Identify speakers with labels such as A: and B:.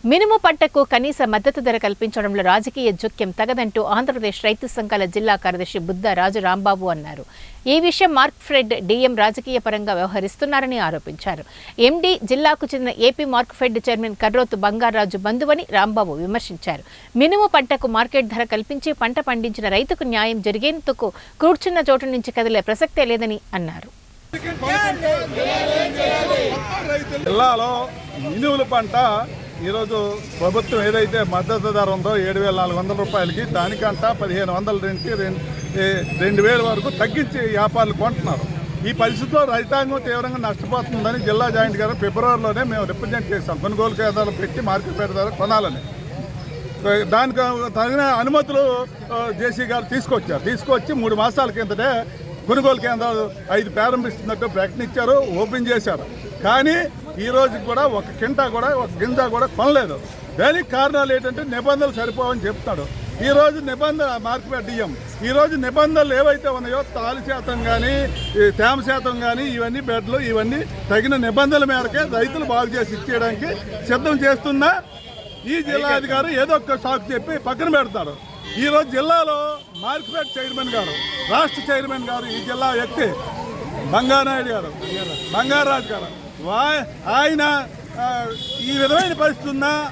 A: మినుము పంటకు కనీస మద్దతు ధర కల్పించడంలో రాజకీయ జోక్యం తగదంటూ ఆంధ్రప్రదేశ్ రైతు సంఘాల జిల్లా కార్యదర్శి బుద్ధ రాజు రాంబాబు అన్నారు. ఈ విషయం మార్క్ఫెడ్ డీఎం రాజకీయ పరంగా వ్యవహరిస్తున్నారని ఆరోపించారు. ఎండీ జిల్లాకు చెందిన ఏపీ మార్క్ఫెడ్ చైర్మన్ కర్రోతు బంగారాజు బంధువని రాంబాబు విమర్శించారు. మినుము పంటకు మార్కెట్ ధర కల్పించి పంట పండించిన రైతుకు న్యాయం జరిగేందుకు కూర్చున్న చోటు నుంచి కదిలే ప్రసక్తే లేదని అన్నారు.
B: జిల్లాలో మినుముల పంట ఈరోజు ప్రభుత్వం ఏదైతే మద్దతు ధర ఉందో 7,400 రూపాయలకి దానికంట 1,500 నుంచి 2,000 వరకు తగ్గించి వ్యాపారులు కొంటున్నారు. ఈ పరిస్థితిలో రైతాంగం తీవ్రంగా నష్టపోతుందని జిల్లా జాయింట్ గారు ఫిబ్రవరిలోనే మేము రిప్రజెంట్ చేశాం. కొనుగోలు కేంద్రాలు పెట్టి మార్కెట్ పెడతారు కొనాలని. దానికి తగిన అనుమతులు జేసీ గారు తీసుకొచ్చి 3 మాసాల కిందటే కొనుగోలు కేంద్రాలు 5 ప్రారంభిస్తున్నట్టు ప్రకటించారు, ఓపెన్ చేశారు. కానీ ఈ రోజు కూడా ఒక గింజ కూడా కొనలేదు. దానికి కారణాలు ఏంటంటే నిబంధనలు సరిపోవని చెప్తున్నాడు. ఈరోజు మార్కెట్ డిఎం ఈరోజు నిబంధనలు ఏవైతే ఉన్నాయో తాళి శాతం కానీ తేమ శాతం కానీ ఇవన్నీ బెడ్లు ఇవన్నీ తగిన నిబంధనల మేరకే రైతులు బాగు చేసి ఇచ్చేయడానికి సిద్ధం చేస్తున్నా ఈ జిల్లా అధికారి ఏదో ఒక సాకు చెప్పి పక్కన పెడతారు. ఈరోజు జిల్లాలో మార్కెట్ చైర్మన్ గారు, రాష్ట్ర చైర్మన్ గారు, ఈ జిల్లా వ్యక్తి బంగారాజు గారు ఆయన ఈ విధమైన పరిస్థితి ఉన్నా